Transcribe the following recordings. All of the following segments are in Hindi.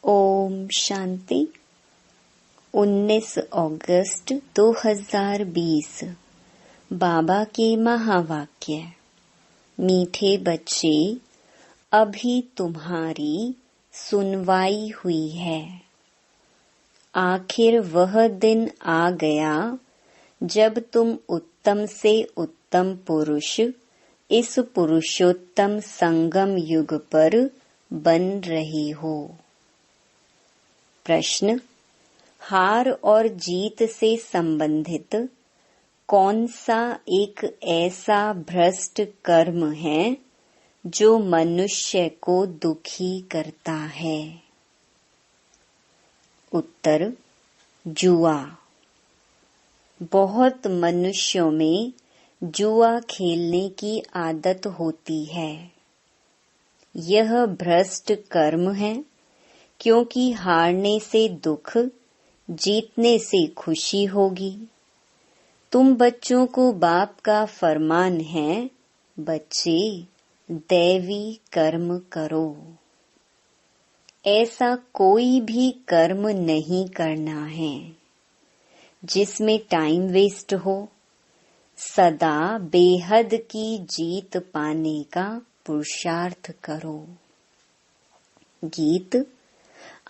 ओम शांति। 19 अगस्त 2020 बाबा के महावाक्य। मीठे बच्चे, अभी तुम्हारी सुनवाई हुई है। आखिर वह दिन आ गया जब तुम उत्तम से उत्तम पुरुष इस पुरुषोत्तम संगम युग पर बन रहे हो। प्रश्न: हार और जीत से संबंधित कौन सा एक ऐसा भ्रष्ट कर्म है जो मनुष्य को दुखी करता है? उत्तर: जुआ। बहुत मनुष्यों में जुआ खेलने की आदत होती है। यह भ्रष्ट कर्म है, क्योंकि हारने से दुख, जीतने से खुशी होगी। तुम बच्चों को बाप का फरमान है, बच्चे दैवी कर्म करो। ऐसा कोई भी कर्म नहीं करना है जिसमें टाइम वेस्ट हो। सदा बेहद की जीत पाने का पुरुषार्थ करो। गीत: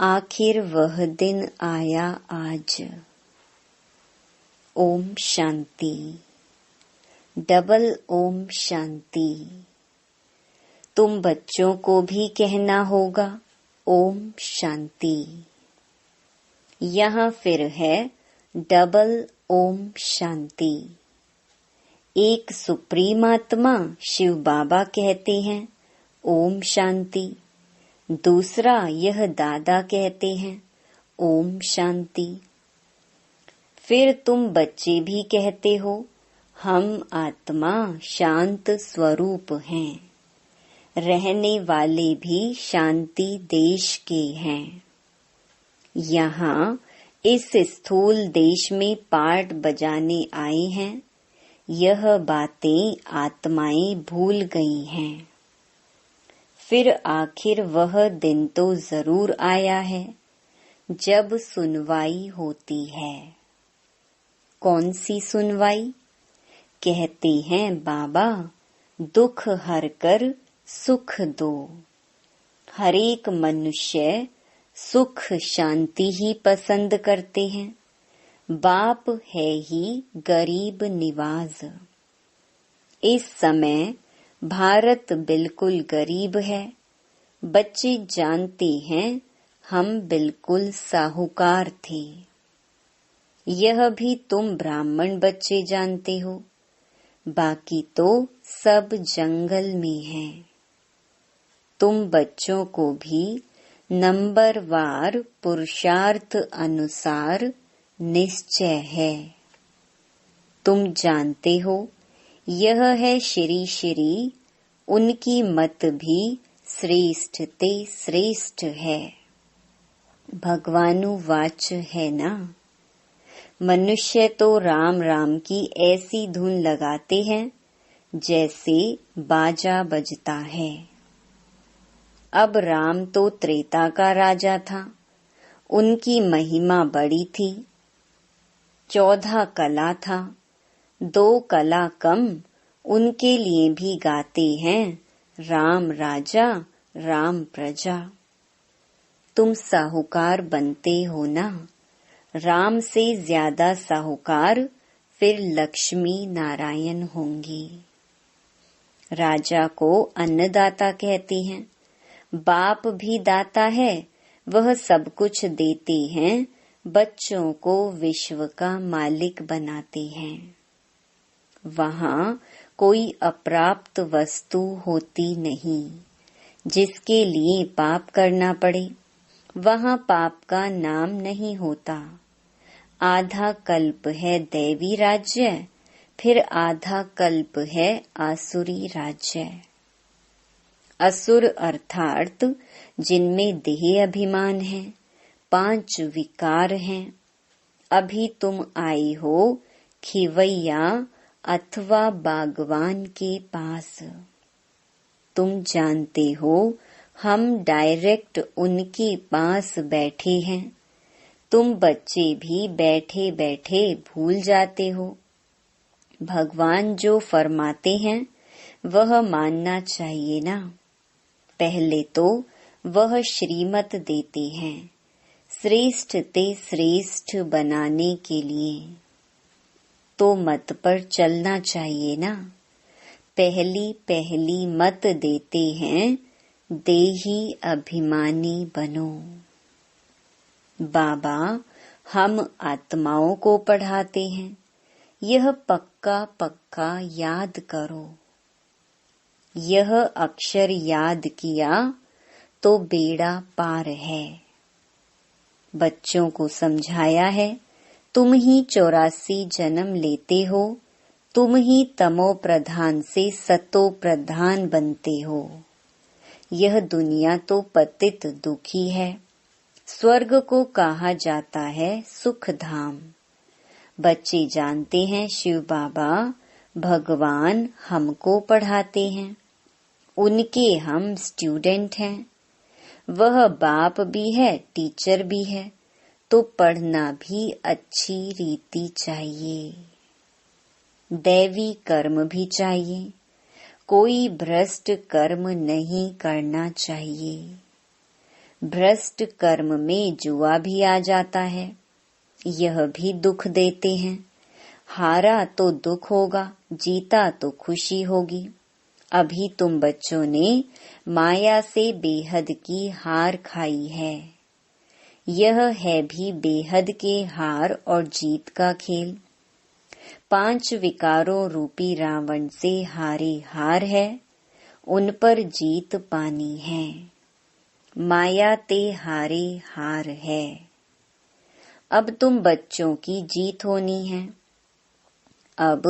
आखिर वह दिन आया आज। ओम शांति। डबल ओम शांति। तुम बच्चों को भी कहना होगा ओम शांति। यहाँ फिर है डबल ओम शांति। एक सुप्रीम आत्मा शिव बाबा कहते हैं ओम शांति। दूसरा यह दादा कहते हैं ओम शांति। फिर तुम बच्चे भी कहते हो हम आत्मा शांत स्वरूप हैं। रहने वाले भी शांति देश के हैं। यहाँ इस स्थूल देश में पार्ट बजाने आए हैं। यह बातें आत्माएं भूल गई हैं। फिर आखिर वह दिन तो जरूर आया है जब सुनवाई होती है। कौन सी सुनवाई? कहते हैं बाबा दुख हर कर सुख दो। हर एक मनुष्य सुख शांति ही पसंद करते हैं। बाप है ही गरीब निवाज। इस समय भारत बिल्कुल गरीब है। बच्चे जानते हैं हम बिल्कुल साहूकार थे। यह भी तुम ब्राह्मण बच्चे जानते हो। बाकी तो सब जंगल में है। तुम बच्चों को भी नंबरवार पुरुषार्थ अनुसार निश्चय है। तुम जानते हो यह है श्री श्री, उनकी मत भी श्रेष्ठ ते श्रेष्ठ है। भगवानु वाच है ना। मनुष्य तो राम राम की ऐसी धुन लगाते हैं जैसे बाजा बजता है। अब राम तो त्रेता का राजा था। उनकी महिमा बड़ी थी। 14 कला था। 2 कला कम उनके लिए भी गाते हैं राम राजा राम प्रजा। तुम साहूकार बनते हो ना। राम से ज्यादा साहूकार फिर लक्ष्मी नारायण होंगी। राजा को अन्नदाता कहते हैं। बाप भी दाता है। वह सब कुछ देते हैं। बच्चों को विश्व का मालिक बनाते हैं। वहाँ कोई अप्राप्त वस्तु होती नहीं जिसके लिए पाप करना पड़े। वहाँ पाप का नाम नहीं होता। आधा कल्प है दैवी राज्य, फिर आधा कल्प है आसुरी राज्य। असुर अर्थात जिनमें देह अभिमान है, 5 विकार हैं। अभी तुम आए हो खिवैया अथवा बागवान के पास। तुम जानते हो हम डायरेक्ट उनके पास बैठे हैं। तुम बच्चे भी बैठे बैठे भूल जाते हो। भगवान जो फरमाते हैं वह मानना चाहिए ना। पहले तो वह श्रीमत देते हैं श्रेष्ठ ते श्रेष्ठ बनाने के लिए, तो मत पर चलना चाहिए ना। पहली पहली मत देते हैं देही अभिमानी बनो। बाबा हम आत्माओं को पढ़ाते हैं, यह पक्का पक्का याद करो। यह अक्षर याद किया तो बेड़ा पार है। बच्चों को समझाया है तुम ही 84 जन्म लेते हो, तुम ही तमो प्रधान से सतो प्रधान बनते हो। यह दुनिया तो पतित दुखी है। स्वर्ग को कहा जाता है सुख धाम। बच्चे जानते हैं शिव बाबा भगवान हमको पढ़ाते हैं, उनके हम स्टूडेंट हैं। वह बाप भी है टीचर भी है, तो पढ़ना भी अच्छी रीति चाहिए। दैवी कर्म भी चाहिए, कोई भ्रष्ट कर्म नहीं करना चाहिए। भ्रष्ट कर्म में जुआ भी आ जाता है, यह भी दुख देते हैं। हारा तो दुख होगा, जीता तो खुशी होगी। अभी तुम बच्चों ने माया से बेहद की हार खाई है। यह है भी बेहद के हार और जीत का खेल। 5 विकारों रूपी रावण से हारे हार है, उन पर जीत पानी है। माया ते हारे हार है। अब तुम बच्चों की जीत होनी है। अब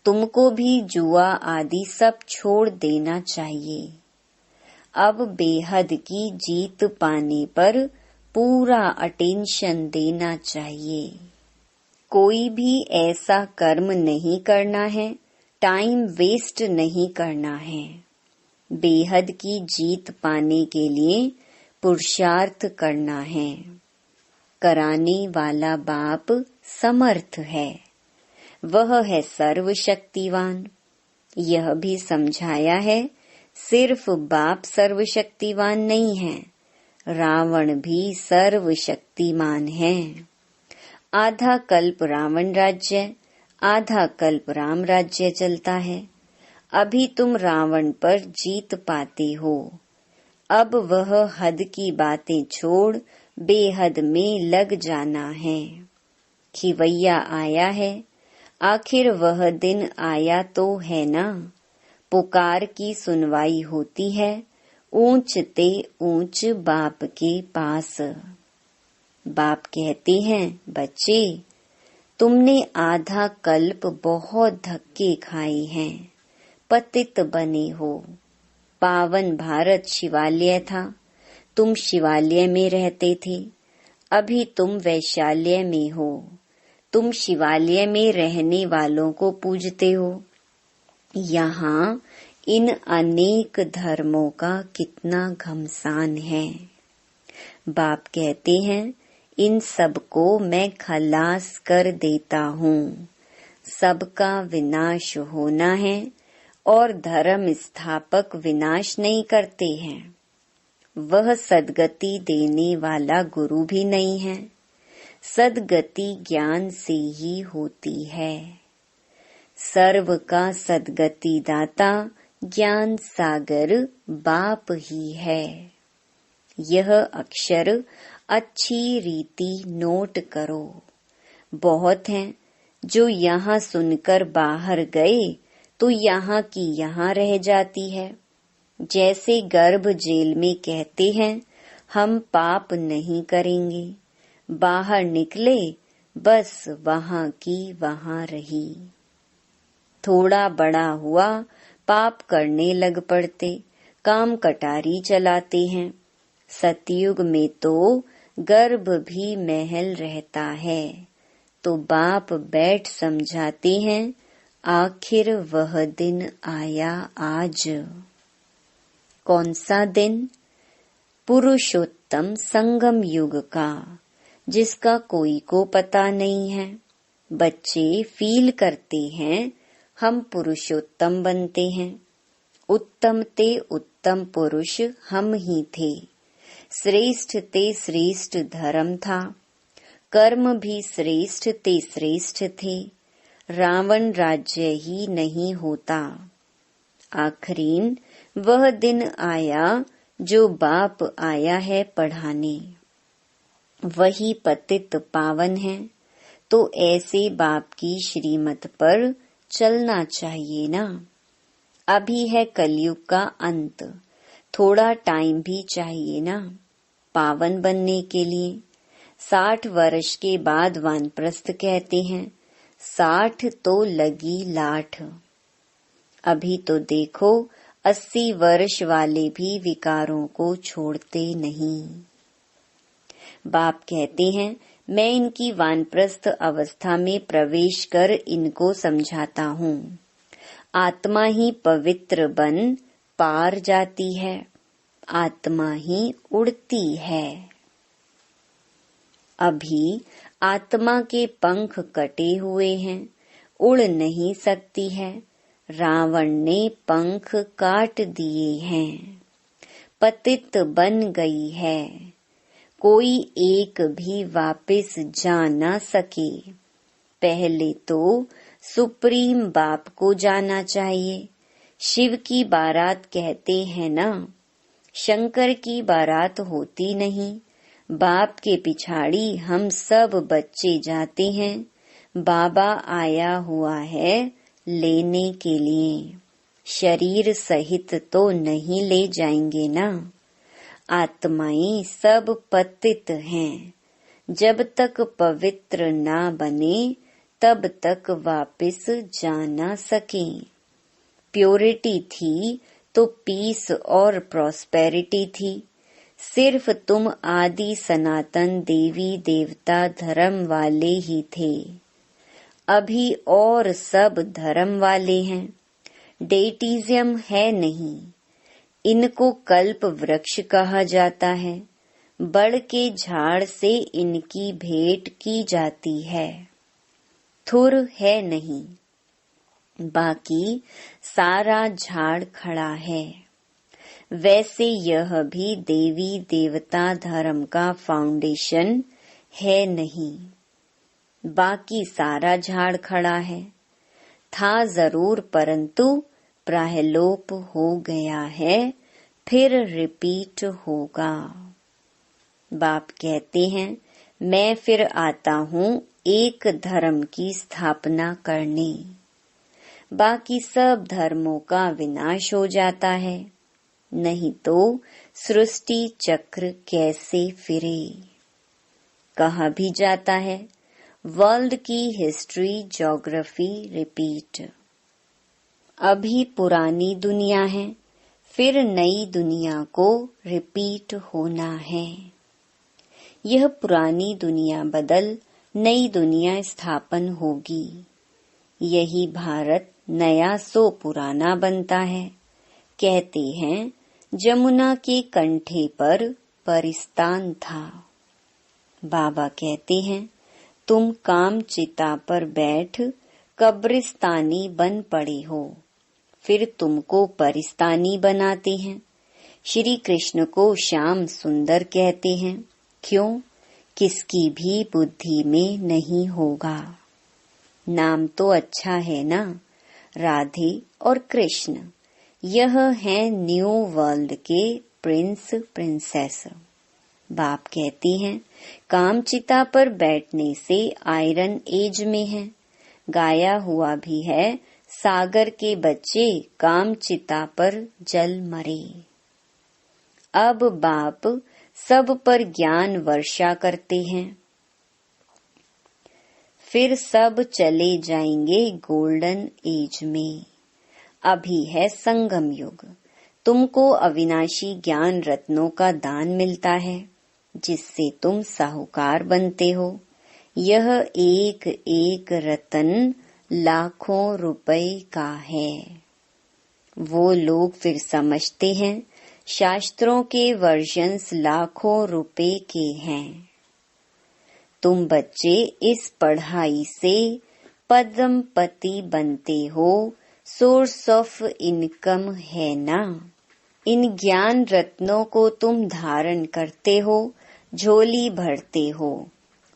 तुमको भी जुआ आदि सब छोड़ देना चाहिए। अब बेहद की जीत पाने पर पूरा अटेंशन देना चाहिए। कोई भी ऐसा कर्म नहीं करना है, टाइम वेस्ट नहीं करना है। बेहद की जीत पाने के लिए पुरुषार्थ करना है। कराने वाला बाप समर्थ है, वह है सर्वशक्तिवान। यह भी समझाया है सिर्फ बाप सर्वशक्तिवान नहीं है, रावण भी सर्वशक्तिमान है। आधा कल्प रावण राज्य, आधा कल्प राम राज्य चलता है। अभी तुम रावण पर जीत पाते हो। अब वह हद की बातें छोड़ बेहद में लग जाना है। खिवैया आया है, आखिर वह दिन आया तो है ना। पुकार की सुनवाई होती है, ऊंच ते ऊंच बाप के पास। बाप कहते हैं बच्चे तुमने आधा कल्प बहुत धक्के खाए हैं, पतित बने हो। पावन भारत शिवालय था, तुम शिवालय में रहते थे। अभी तुम वैशाल्य में हो, तुम शिवालय में रहने वालों को पूजते हो। यहाँ इन अनेक धर्मों का कितना घमसान है। बाप कहते हैं इन सबको मैं खलास कर देता हूँ। सबका विनाश होना है और धर्म स्थापक विनाश नहीं करते हैं। वह सद्गति देने वाला गुरु भी नहीं है। सद्गति ज्ञान से ही होती है। सर्व का सद्गति दाता ज्ञान सागर बाप ही है। यह अक्षर अच्छी रीति नोट करो। बहुत हैं जो यहाँ सुनकर बाहर गए तो यहाँ की यहाँ रह जाती है। जैसे गर्भ जेल में कहते हैं हम पाप नहीं करेंगे, बाहर निकले बस वहाँ की वहाँ रही। थोड़ा बड़ा हुआ पाप करने लग पड़ते, काम कटारी चलाते हैं। सतयुग में तो गर्भ भी महल रहता है, तो बाप बैठ समझाते हैं आखिर वह दिन आया आज। कौन सा दिन? पुरुषोत्तम संगम युग का, जिसका कोई को पता नहीं है। बच्चे फील करते हैं हम पुरुषोत्तम बनते हैं। उत्तम ते उत्तम पुरुष हम ही थे। श्रेष्ठ ते श्रेष्ठ धर्म था। कर्म भी श्रेष्ठ ते श्रेष्ठ थे। रावण राज्य ही नहीं होता। आखरीन वह दिन आया जो बाप आया है पढ़ाने। वही पतित पावन है, तो ऐसे बाप की श्रीमत पर चलना चाहिए ना। अभी है कलयुग का अंत, थोड़ा टाइम भी चाहिए ना पावन बनने के लिए। 60 वर्ष के बाद वानप्रस्थ कहते हैं, 60 तो लगी लाठ। अभी तो देखो 80 वर्ष वाले भी विकारों को छोड़ते नहीं। बाप कहते हैं, मैं इनकी वानप्रस्थ अवस्था में प्रवेश कर इनको समझाता हूँ। आत्मा ही पवित्र बन पार जाती है, आत्मा ही उड़ती है। अभी आत्मा के पंख कटे हुए हैं, उड़ नहीं सकती है। रावण ने पंख काट दिए हैं, पतित बन गई है। कोई एक भी वापस जा ना सके। पहले तो सुप्रीम बाप को जाना चाहिए। शिव की बारात कहते हैं ना, शंकर की बारात होती नहीं। बाप के पिछाड़ी हम सब बच्चे जाते हैं। बाबा आया हुआ है लेने के लिए। शरीर सहित तो नहीं ले जाएंगे ना। आत्माएं सब पतित हैं। जब तक पवित्र ना बने तब तक वापस जा ना सकें। प्योरिटी थी तो पीस और प्रॉस्पेरिटी थी। सिर्फ तुम आदि सनातन देवी देवता धर्म वाले ही थे। अभी और सब धर्म वाले हैं। डेटिज्म है नहीं। इनको कल्प वृक्ष कहा जाता है। बड़ के झाड़ से इनकी भेंट की जाती है। थुर है नहीं, बाकी सारा झाड़ खड़ा है। वैसे यह भी देवी देवता धर्म का फाउंडेशन है नहीं, बाकी सारा झाड़ खड़ा है। था जरूर परंतु प्रायलोप हो गया है, फिर रिपीट होगा। बाप कहते हैं, मैं फिर आता हूँ एक धर्म की स्थापना करने। बाकी सब धर्मों का विनाश हो जाता है, नहीं तो सृष्टि चक्र कैसे फिरे। कहा भी जाता है, वर्ल्ड की हिस्ट्री ज्योग्राफी रिपीट। अभी पुरानी दुनिया है, फिर नई दुनिया को रिपीट होना है। यह पुरानी दुनिया बदल नई दुनिया स्थापन होगी। यही भारत नया सो पुराना बनता है। कहते हैं, जमुना के कंठे पर परिस्तान था। बाबा कहते हैं, तुम काम चिता पर बैठ कब्रिस्तानी बन पड़े हो, फिर तुमको परिस्तानी बनाते हैं। श्री कृष्ण को श्याम सुंदर कहते हैं। क्यों? किसकी भी बुद्धि में नहीं होगा। नाम तो अच्छा है ना, राधे और कृष्ण। यह है न्यू वर्ल्ड के प्रिंस प्रिंसेस। बाप कहती हैं, कामचिता पर बैठने से आयरन एज में है। गाया हुआ भी है, सागर के बच्चे कामचिता पर जल मरे। अब बाप सब पर ज्ञान वर्षा करते हैं। फिर सब चले जाएंगे गोल्डन एज में। अभी है संगम युग। तुमको अविनाशी ज्ञान रत्नों का दान मिलता है, जिससे तुम साहूकार बनते हो। यह एक एक रतन लाखों रुपए का है। वो लोग फिर समझते हैं शास्त्रों के वर्जन्स लाखों रुपए के हैं। तुम बच्चे इस पढ़ाई से पद्मपति बनते हो, सोर्स ऑफ इनकम है ना। इन ज्ञान रत्नों को तुम धारण करते हो, झोली भरते हो।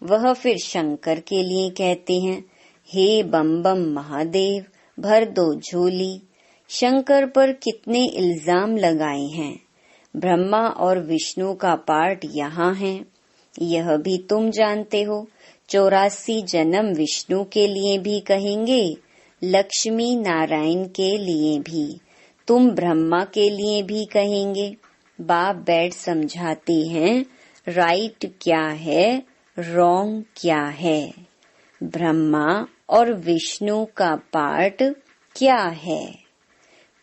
वह फिर शंकर के लिए कहते हैं, हे बम बम महादेव, भर दो झोली। शंकर पर कितने इल्जाम लगाए हैं। ब्रह्मा और विष्णु का पार्ट यहाँ है, यह भी तुम जानते हो। 84 जन्म विष्णु के लिए भी कहेंगे, लक्ष्मी नारायण के लिए भी, तुम ब्रह्मा के लिए भी कहेंगे। बाप बैठ समझाते हैं, राइट क्या है, रॉन्ग क्या है। ब्रह्मा और विष्णु का पार्ट क्या है।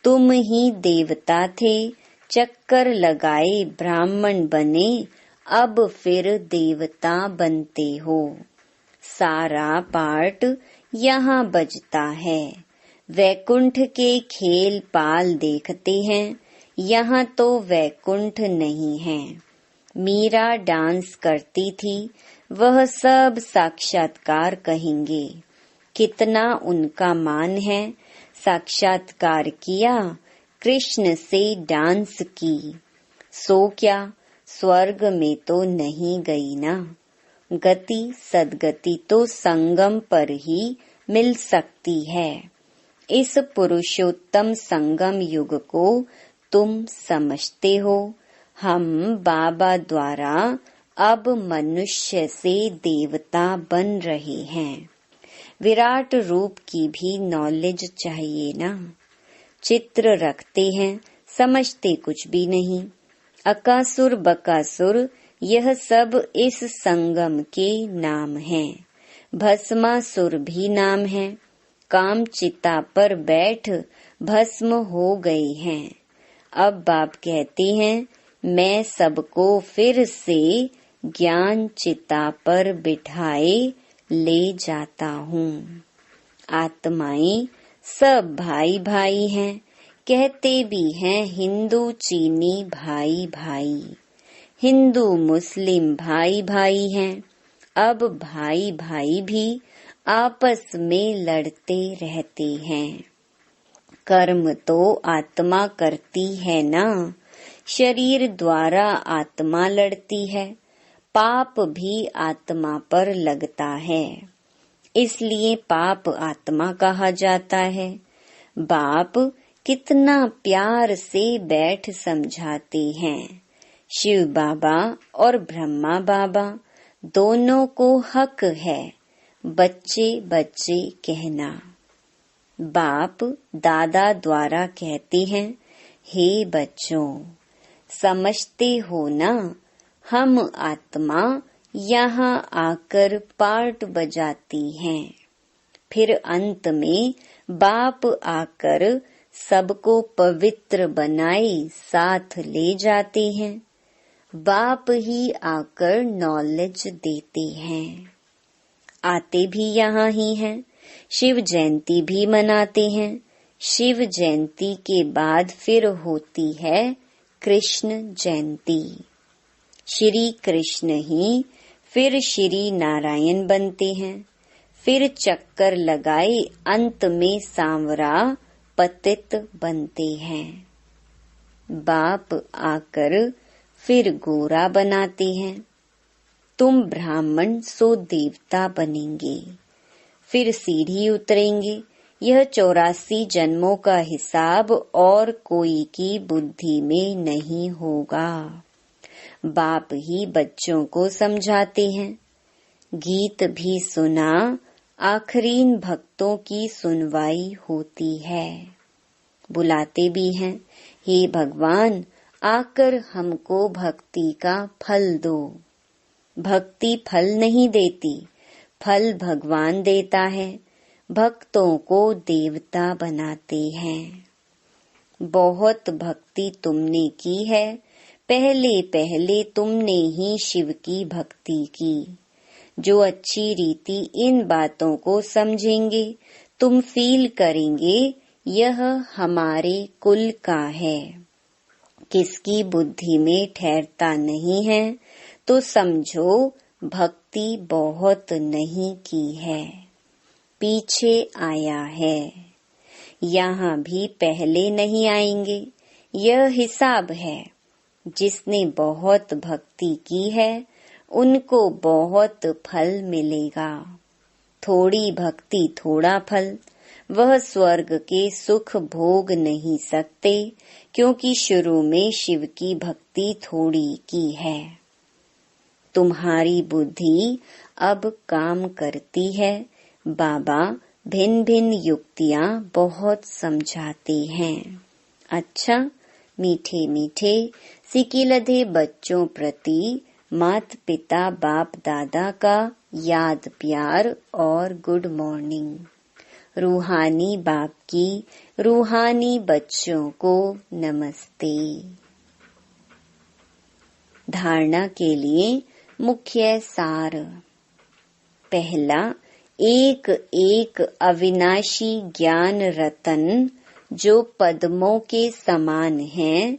तुम ही देवता थे, चक्कर लगाए ब्राह्मण बने, अब फिर देवता बनते हो। सारा पार्ट यहाँ बजता है। वैकुंठ के खेल पाल देखते हैं, यहाँ तो वैकुंठ नहीं है। मीरा डांस करती थी, वह सब साक्षात्कार कहेंगे। कितना उनका मान है, साक्षात्कार किया, कृष्ण से डांस की। सो क्या स्वर्ग में तो नहीं गई ना। गति सदगति तो संगम पर ही मिल सकती है। इस पुरुषोत्तम संगम युग को तुम समझते हो। हम बाबा द्वारा अब मनुष्य से देवता बन रहे हैं। विराट रूप की भी नॉलेज चाहिए ना। चित्र रखते हैं, समझते कुछ भी नहीं। अकासुर बकासुर यह सब इस संगम के नाम हैं। भस्मासुर भी नाम है। काम चिता पर बैठ भस्म हो गए हैं। अब बाप कहते हैं, मैं सबको फिर से ज्ञान चिता पर बिठाए ले जाता हूँ। आत्माएं सब भाई भाई हैं, कहते भी हैं हिंदू चीनी भाई भाई। हिंदू मुस्लिम भाई भाई हैं। अब भाई भाई भी आपस में लड़ते रहते हैं। कर्म तो आत्मा करती है ना, शरीर द्वारा आत्मा लड़ती है। पाप भी आत्मा पर लगता है, इसलिए पाप आत्मा कहा जाता है। बाप कितना प्यार से बैठ समझाते हैं। शिव बाबा और ब्रह्मा बाबा दोनों को हक है बच्चे बच्चे कहना। बाप दादा द्वारा कहते हैं, हे बच्चों, समझते हो ना, हम आत्मा यहाँ आकर पार्ट बजाती हैं। फिर अंत में बाप आकर सबको पवित्र बनाए साथ ले जाते हैं। बाप ही आकर नॉलेज देते हैं। आते भी यहाँ ही हैं। शिव जयंती भी मनाते हैं। शिव जयंती के बाद फिर होती है कृष्ण जयंती। श्री कृष्ण ही फिर श्री नारायण बनते हैं। फिर चक्कर लगाए अंत में सांवरा पतित बनते हैं। बाप आकर फिर गोरा बनाते हैं। तुम ब्राह्मण सो देवता बनेंगे। फिर सीढ़ी उतरेंगे। यह 84 जन्मों का हिसाब और कोई की बुद्धि में नहीं होगा। बाप ही बच्चों को समझाते हैं। गीत भी सुना, आखरीन भक्तों की सुनवाई होती है। बुलाते भी हैं, हे भगवान, आकर हमको भक्ति का फल दो। भक्ति फल नहीं देती, फल भगवान देता है। भक्तों को देवता बनाते हैं। बहुत भक्ति तुमने की है। पहले पहले तुमने ही शिव की भक्ति की। जो अच्छी रीति इन बातों को समझेंगे, तुम फील करेंगे यह हमारे कुल का है। किसकी बुद्धि में ठहरता नहीं है तो समझो भक्ति बहुत नहीं की है, पीछे आया है। यहाँ भी पहले नहीं आएंगे, यह हिसाब है। जिसने बहुत भक्ति की है उनको बहुत फल मिलेगा। थोड़ी भक्ति थोड़ा फल, वह स्वर्ग के सुख भोग नहीं सकते, क्योंकि शुरू में शिव की भक्ति थोड़ी की है। तुम्हारी बुद्धि अब काम करती है। बाबा भिन्न भिन्न युक्तियाँ बहुत समझाते हैं। अच्छा, मीठे मीठे सिकिलधे बच्चों प्रति माता पिता बाप दादा का याद प्यार और गुड मॉर्निंग। रूहानी बाप की रूहानी बच्चों को नमस्ते। धारणा के लिए मुख्य सार। पहला, एक एक अविनाशी ज्ञान रतन जो पद्मों के समान हैं,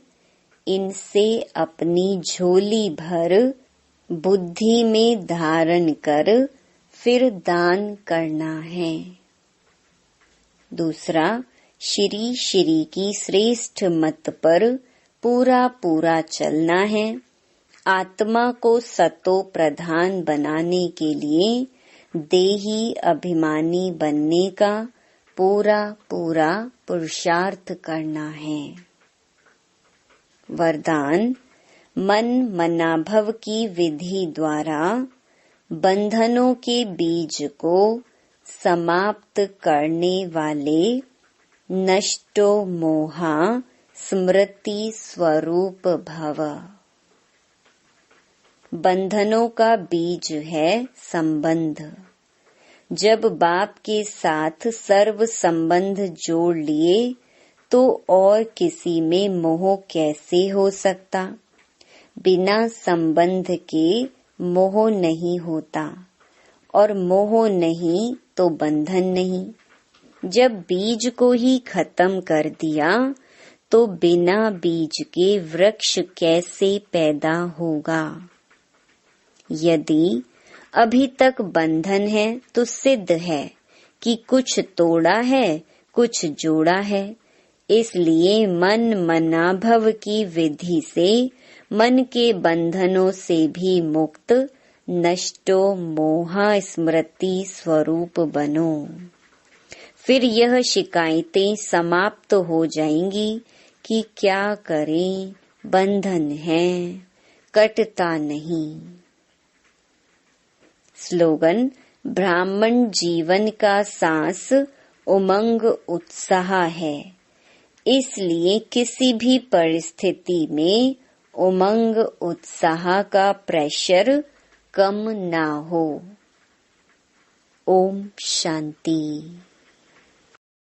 इनसे अपनी झोली भर बुद्धि में धारण कर फिर दान करना है। दूसरा, श्री श्री की श्रेष्ठ मत पर पूरा पूरा चलना है। आत्मा को सतो प्रधान बनाने के लिए देही अभिमानी बनने का पूरा पूरा पुरुषार्थ करना है। वरदान, मन मनाभव की विधि द्वारा बंधनों के बीज को समाप्त करने वाले नष्टो मोहा स्मृति स्वरूप भव। बंधनों का बीज है संबंध। जब बाप के साथ सर्व संबंध जोड़ लिए तो और किसी में मोह कैसे हो सकता। बिना संबंध के मोह नहीं होता और मोह नहीं तो बंधन नहीं। जब बीज को ही खत्म कर दिया तो बिना बीज के वृक्ष कैसे पैदा होगा। यदि अभी तक बंधन है तो सिद्ध है कि कुछ तोड़ा है कुछ जोड़ा है। इसलिए मन मनाभव की विधि से मन के बंधनों से भी मुक्त नष्टो मोहा स्मृति स्वरूप बनो। फिर यह शिकायतें समाप्त हो जाएंगी कि क्या करें, बंधन है, कटता नहीं। स्लोगन, ब्राह्मण जीवन का सांस उमंग उत्साह है, इसलिए किसी भी परिस्थिति में उमंग उत्साह का प्रेशर कम ना हो। ओम शांति।